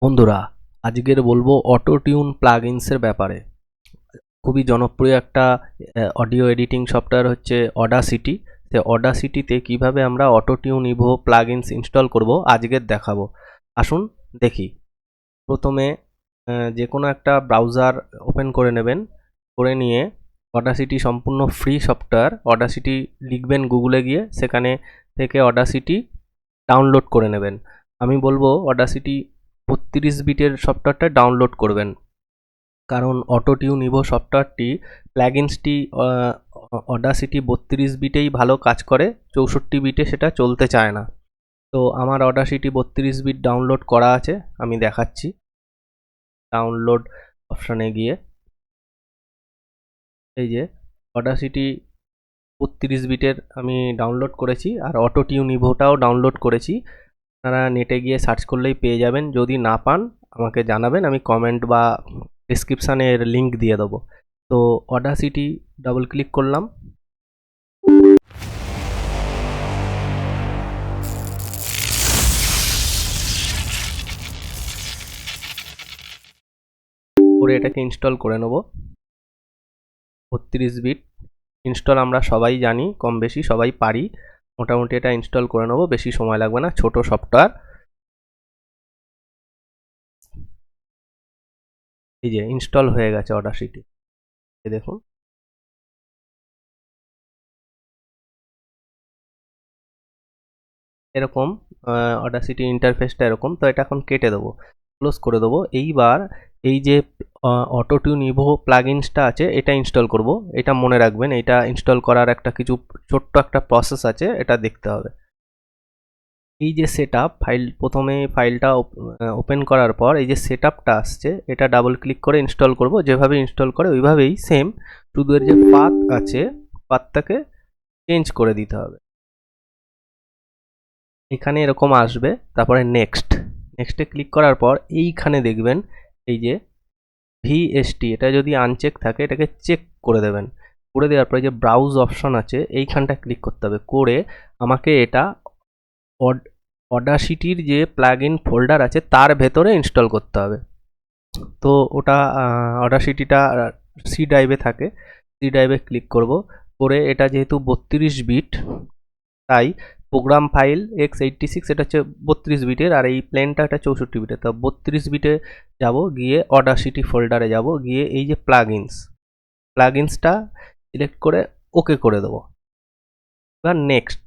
বন্ধুরা, আজকের বলবো অটো টিউন প্লাগইনসের ব্যাপারে। খুবই জনপ্রিয় একটা অডিও এডিটিং সফটওয়্যার হচ্ছে অডাসিটি। সে অডাসিটিতে কিভাবে আমরা auto tune evo plugins install করব আজকের দেখাবো। আসুন দেখি। প্রথমে যে কোনো একটা ব্রাউজার ওপেন করে নেবেন, করে নিয়ে অডাসিটি সম্পূর্ণ ফ্রি সফটওয়্যার। অডাসিটি লিখবেন গুগলে গিয়ে, সেখানে থেকে অডাসিটি ডাউনলোড করে নেবেন। আমি বলবো অডাসিটি 32 বিটের সফটওয়্যারটা ডাউনলোড করবেন, কারণ অটো টিউন ইভো সফটওয়্যারটি প্ল্যাগইনসটি অডাসিটি 32 বিটেই ভালো কাজ করে, 64 বিটে সেটা চলতে চায় না। তো আমার অডাসিটি 32 বিট ডাউনলোড করা আছে, আমি দেখাচ্ছি। ডাউনলোড অপশানে গিয়ে এই যে অডাসিটি 32 বিটের আমি ডাউনলোড করেছি, আর অটো টিউন ইভোটাও ডাউনলোড করেছি। আপনারা নেটে গিয়ে সার্চ করলেই পেয়ে যাবেন। যদি না পান আমাকে জানাবেন, আমি কমেন্ট বা ডেসক্রিপশানে এর লিঙ্ক দিয়ে দেবো। তো অডাসিটি ডাবল ক্লিক করলাম, করে এটাকে ইনস্টল করে নেব। 32 বিট ইনস্টল আমরা সবাই জানি, কম বেশি সবাই পারি। মোটামুটি এটা ইনস্টল করে নেব, বেশি সময় লাগবে না, ছোট সফটওয়্যার। এই যে ইনস্টল হয়ে গেছে অডাসিটি, দেখুন। এরকম অডাসিটি ইন্টারফেসটা এরকম। তো এটা এখন কেটে দেবো, ক্লোজ করে দেবো। এইবার এই যে অটো টিউন ইভো প্লাগইনসটা আছে এটা ইনস্টল করব। এটা মনে রাখবেন, এটা ইনস্টল করার একটা কিছু ছোট্ট একটা প্রসেস আছে, এটা দেখতে হবে। এই যে সেটআপ ফাইল, প্রথমে ফাইলটা ওপেন করার পর এই যে সেটআপটা আসছে, এটা ডাবল ক্লিক করে ইনস্টল করব। যেভাবে ইনস্টল করে ওইভাবেই সেম, শুধু এর যে পাথ আছে পাথটাকে চেঞ্জ করে দিতে হবে। এখানে এরকম আসবে, তারপরে নেক্সটে ক্লিক করার পর এইখানে দেখবেন এই যে ভিএসটি, এটা যদি আনচেক থাকে এটাকে চেক করে দেবেন। করে দেওয়ার পরে যে ব্রাউজ অপশন আছে এইখানটা ক্লিক করতে হবে। করে আমাকে এটা অডাসিটির যে প্লাগইন ফোল্ডার আছে তার ভেতরে ইনস্টল করতে হবে। তো ওটা অডাসিটিটা সি ড্রাইভে থাকে, সি ড্রাইভে ক্লিক করব। করে এটা যেহেতু 32 বিট, তাই প্রোগ্রাম ফাইল x86 এটা হচ্ছে 32 বিটের, আর এই প্লেনটা এটা 64 বিটের। তো 32 বিটে যাব, গিয়ে অডাসিটি ফোল্ডারে যাব, গিয়ে এই যে প্লাগইনসটা সিলেক্ট করে ওকে করে দেবো। এবার নেক্সট,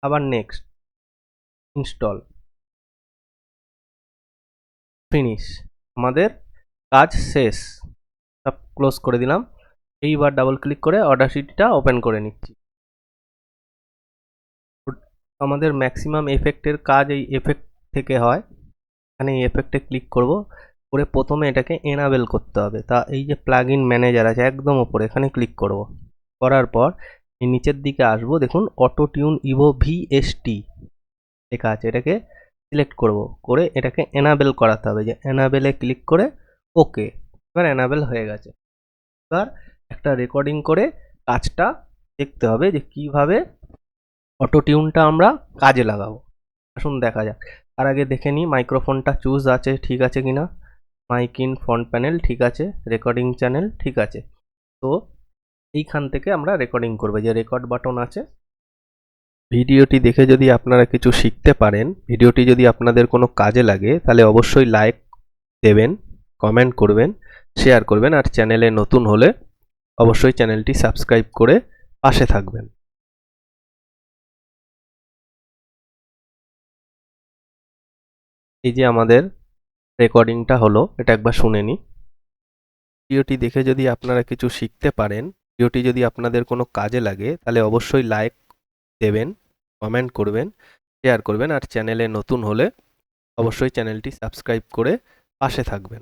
আবার নেক্সট, ইনস্টল, ফিনিশ। আমাদের কাজ শেষ, সব ক্লোজ করে দিলাম। এইবার ডাবল ক্লিক করে অডাসিটিটা ওপেন করে নিচ্ছি। আমাদের ম্যাক্সিমাম এফেক্টের কাজ এই এফেক্ট থেকে হয়। এখানে এই এফেক্টে ক্লিক করব, করে প্রথমে এটাকে এনাবেল করতে হবে। তা এই যে প্লাগইন ম্যানেজার আছে একদম ওপরে, এখানে ক্লিক করব। করার পর এই নিচের দিকে আসবো, দেখুন অটো টিউন ইভো ভিএসটি লেখা আছে, এটাকে সিলেক্ট করব। করে এটাকে এনাবেল করাতে হবে, যে এনাবেলে ক্লিক করে ওকে। এবার এনাবেল হয়ে গেছে। এবার একটা রেকর্ডিং করে কাজটা দেখতে হবে যে কিভাবে অটো টিউনটা আমরা কাজে লাগাবো। আসুন দেখা যাক। তার আগে দেখে নিই মাইক্রোফোনটা চুজ আছে ঠিক আছে কিনা। মাইক ইন ফ্রন্ট প্যানেল ঠিক আছে, রেকর্ডিং চ্যানেল ঠিক আছে। তো এইখান থেকে আমরা রেকর্ডিং করবো, যে রেকর্ড বাটন আছে। ভিডিওটি দেখে যদি আপনারা কিছু শিখতে পারেন, ভিডিওটি যদি আপনাদের কোনো কাজে লাগে, তাহলে অবশ্যই লাইক দেবেন, কমেন্ট করবেন, শেয়ার করবেন, আর চ্যানেলে নতুন হলে অবশ্যই চ্যানেলটি সাবস্ক্রাইব করে পাশে থাকবেন। এই যে আমাদের রেকর্ডিংটা হলো, এটা একবার শুনে নিই। ভিডিওটি দেখে যদি আপনারা কিছু শিখতে পারেন, ভিডিওটি যদি আপনাদের কোনো কাজে লাগে, তাহলে অবশ্যই লাইক দেবেন, কমেন্ট করবেন, শেয়ার করবেন, আর চ্যানেলে নতুন হলে অবশ্যই চ্যানেলটি সাবস্ক্রাইব করে পাশে থাকবেন।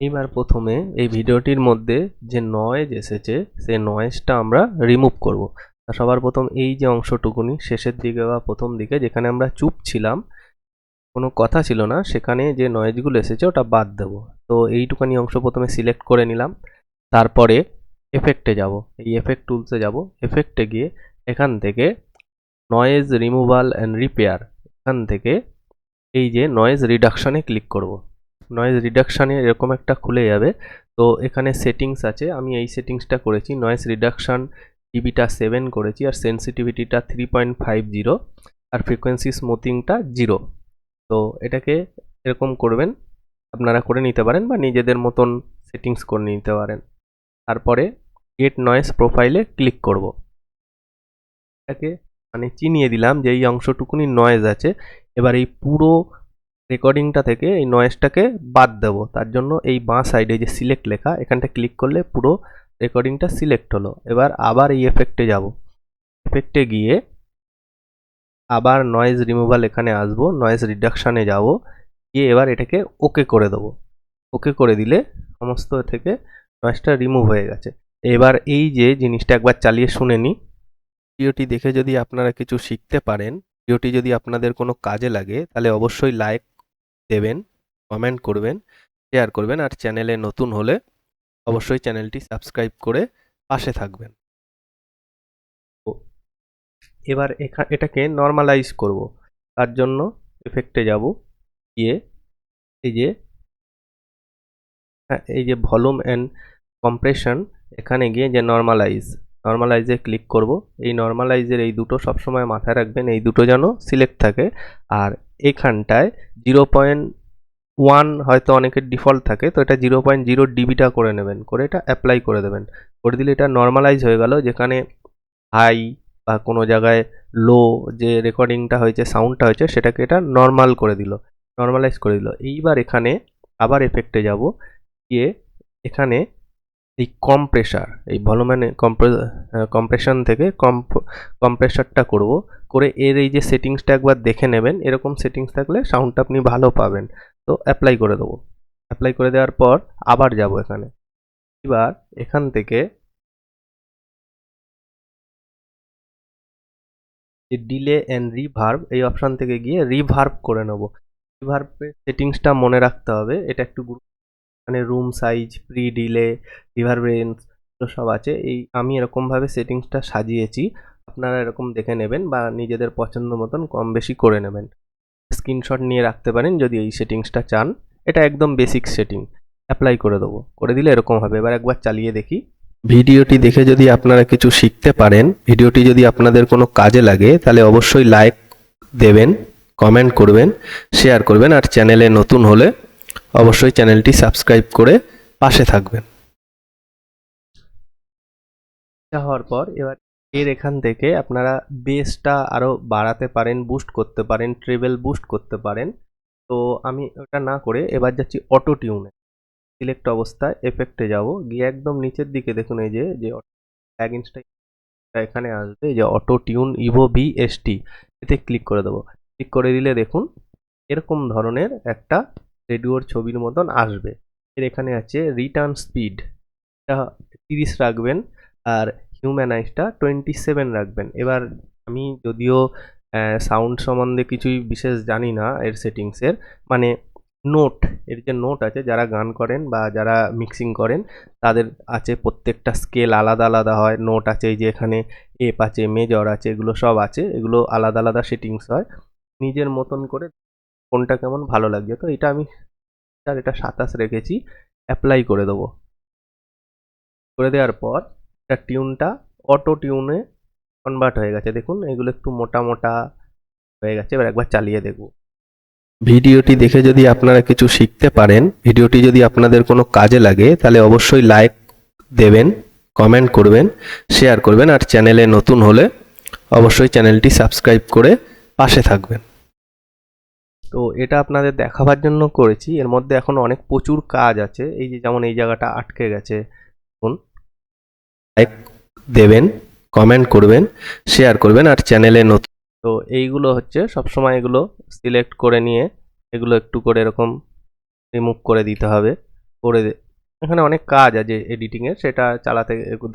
এইবার প্রথমে এই ভিডিওটির মধ্যে যে নয়েজ এসেছে সেই নয়েজটা আমরা রিমুভ করব। তা সবার প্রথম এই যে অংশটুকুনি শেষের দিকে বা প্রথম দিকে যেখানে আমরা চুপ ছিলাম, কোনো কথা ছিল না, সেখানে যে নয়েজগুলো এসেছে ওটা বাদ দেব। তো এইটুখানি অংশ প্রথমে সিলেক্ট করে নিলাম। তারপরে এফেক্টে যাব, এই এফেক্ট টুলসে যাব। এফেক্টে গিয়ে এখান থেকে নয়েজ রিমুভাল অ্যান্ড রিপেয়ার এখান থেকে এই যে নয়েজ রিডাকশানে ক্লিক করব। নয়েজ রিডাকশানে এরকম একটা খুলে যাবে। তো এখানে সেটিংস আছে, আমি এই সেটিংসটা করেছি। নয়েজ রিডাকশান ডিবিটা 7 করেছি, আর সেন্সিটিভিটিটা 3.50, আর ফ্রিকোয়েন্সি স্মুথিংটা 0। তো এটাকে এরকম করবেন, আপনারা করে নিতে পারেন বা নিজেদের মতন সেটিংস করে নিতে পারেন। তারপরে গেট নয়েজ প্রোফাইলে ক্লিক করব। এটাকে মানে চিনিয়ে দিলাম যে এই অংশটুকুনি নয়েজ আছে। এবার এই পুরো রেকর্ডিংটা থেকে এই নয়েজটাকে বাদ দেবো। তার জন্য এই বাঁ সাইডে যে সিলেক্ট লেখা, এখানটা ক্লিক করলে পুরো রেকর্ডিংটা সিলেক্ট হলো। এবার আবার এই এফেক্টে যাব, এফেক্টে গিয়ে আবার নয়েজ রিমুভাল এখানে আসবো, নয়েজ রিডাকশানে যাব, গিয়ে এবার এটাকে ওকে করে দেবো। ওকে করে দিলে সমস্ত থেকে নয়েজটা রিমুভ হয়ে গেছে। এবার এই যে জিনিসটা একবার চালিয়ে শুনে নিই। ভিডিওটি দেখে যদি আপনারা কিছু শিখতে পারেন, ভিডিওটি যদি আপনাদের কোনো কাজে লাগে, তাহলে অবশ্যই লাইক দেবেন, কমেন্ট করবেন, শেয়ার করবেন, আর চ্যানেলে নতুন হলে অবশ্যই চ্যানেলটি সাবস্ক্রাইব করে পাশে থাকবেন। তো এবার এটাকে নর্মালাইজ করব। তার জন্য এফেক্টে যাব, গিয়ে এই যে ভলিউম অ্যান্ড কম্প্রেশন, এখানে গিয়ে যে নর্মালাইজে ক্লিক করব। এই নর্মালাইজের এই দুটো সবসময় মাথায় রাখবেন, এই দুটো যেন সিলেক্ট থাকে। আর এখানটায় 0.1 হয়তো অনেকের ডিফল্ট থাকে, তো এটা 0.0 ডিবিটা করে নেবেন, করে এটা অ্যাপ্লাই করে দেবেন। করে দিলে এটা নর্মালাইজ হয়ে গেল। যেখানে হাই বা কোনো জায়গায় লো যে রেকর্ডিংটা হয়েছে, সাউন্ডটা হয়েছে, সেটাকে এটা নর্মাল করে দিল, নর্মালাইজ করে দিল। এইবার এখানে আবার এফেক্টে যাব, গিয়ে এখানে এই কম্প্রেসার, এই ভলিউম কম্প্রেশন থেকে কম্প্রেসারটা করব, করে এর এই যে সেটিংসটা একবার দেখে নেবেন। এরকম সেটিংস থাকলে সাউন্ডটা আপনি ভালো পাবেন। তো অ্যাপ্লাই করে দেবো। অ্যাপ্লাই করে দেওয়ার পর আবার যাব এখানে। এবার এখান থেকে যে ডিলে অ্যান্ড রিভার্ব, এই অপশান থেকে গিয়ে রিভার্ব করে নেব। রিভার্বের সেটিংসটা মনে রাখতে হবে, এটা একটু মানে room size, pre delay, reverb range সব আছে। এই আমি এরকমভাবে সেটিংসটা সাজিয়েছি, আপনারা এরকম দেখে নেবেন বা নিজেদের পছন্দ মতন কম বেশি করে নেবেন। স্ক্রিনশট নিয়ে রাখতে পারেন যদি এই সেটিংসটা চান। এটা একদম বেসিক সেটিং। অ্যাপ্লাই করে দেবো, করে দিলে এরকম হবে। এবার একবার চালিয়ে দেখি। ভিডিওটি দেখে যদি আপনারা কিছু শিখতে পারেন, ভিডিওটি যদি আপনাদের কোনো কাজে লাগে, তাহলে অবশ্যই লাইক দেবেন, কমেন্ট করবেন, শেয়ার করবেন, আর চ্যানেলে নতুন হলে অবশ্যই চ্যানেলটি সাবস্ক্রাইব করে পাশে থাকবেন। হওয়ার পর এবার এখান থেকে আপনারা বেসটা আরও বাড়াতে পারেন, বুস্ট করতে পারেন, ট্রেবেল বুস্ট করতে পারেন। তো আমি ওটা না করে এবার যাচ্ছি অটো টিউনে। সিলেক্ট অবস্থায় এফেক্টে যাব, গিয়ে একদম নিচের দিকে দেখুন এই যে প্লাগইনসটা এখানে আসবে, এই যে অটো টিউন ইভো VST, এতে ক্লিক করে দেবো। ক্লিক করে দিলে দেখুন এরকম ধরনের একটা রেডিওর ছবির মতন আসবে। এর এখানে আছে রিটার্ন স্পিড, এটা 30 রাখবেন, আর হিউম্যানাইজটা 27 রাখবেন। এবার আমি যদিও সাউন্ড সম্বন্ধে কিছুই বিশেষ জানি না এর সেটিংসের, মানে নোট, এর যে নোট আছে, যারা গান করেন বা যারা মিক্সিং করেন তাদের আছে, প্রত্যেকটা স্কেল আলাদা আলাদা হয়। নোট আছে, এই যে এখানে এফ আছে, মেজর আছে, এগুলো সব আছে, এগুলো আলাদা আলাদা সেটিংস হয়। নিজের মতন করে কোনটা কেমন ভালো লাগছে। তো এটা আমি এটা 27 রেখেছি, অ্যাপ্লাই করে দেবো। করে দেওয়ার পর এটা টিউনটা অটো টিউনে কনভার্ট হয়ে গেছে। দেখুন এগুলো একটু মোটা মোটা হয়ে গেছে। এবার একবার চালিয়ে দেখব। ভিডিওটি দেখে যদি আপনারা কিছু শিখতে পারেন, ভিডিওটি যদি আপনাদের কোনো কাজে লাগে, তাহলে অবশ্যই লাইক দেবেন, কমেন্ট করবেন, শেয়ার করবেন, আর চ্যানেলে নতুন হলে অবশ্যই চ্যানেলটি সাবস্ক্রাইব করে পাশে থাকবেন। তো এটা আপনাদের দেখাবার জন্য করেছি। এর মধ্যে এখন অনেক প্রচুর কাজ আছে। এই যে যেমন এই জায়গাটা আটকে গেছে, দেখুন লাইক দেবেন, কমেন্ট করবেন, শেয়ার করবেন, আর চ্যানেলে নতুন। তো এইগুলো হচ্ছে সবসময় এগুলো সিলেক্ট করে নিয়ে এগুলো একটু করে এরকম রিমুভ করে দিতে হবে। এখানে অনেক কাজ আছে এডিটিংয়ের, সেটা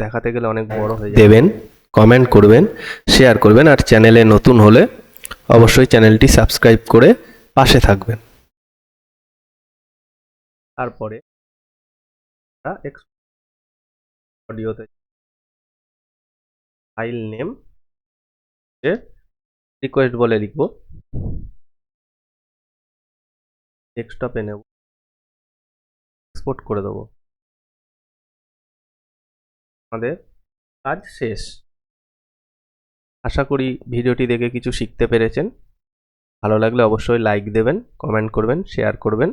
দেখাতে গেলে অনেক বড় হয়ে যাবে। দেবেন, কমেন্ট করবেন, শেয়ার করবেন, আর চ্যানেলে নতুন হলে অবশ্যই চ্যানেলটি সাবস্ক্রাইব করে পাশে থাকবেন। তারপরে অডিওতে ফাইল নেম রিকোয়েস্ট বলে লিখব, ডেস্কটপে নেব, এক্সপোর্ট করে দেবো। আমাদের কাজ শেষ। আশা করি ভিডিওটি দেখে কিছু শিখতে পেরেছেন। ভালো লাগলে অবশ্যই লাইক দেবেন, কমেন্ট করবেন, শেয়ার করবেন।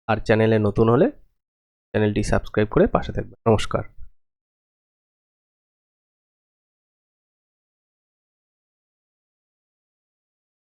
আর চ্যানেলে নতুন হলে চ্যানেলটি সাবস্ক্রাইব করে পাশে থাকবেন। নমস্কার।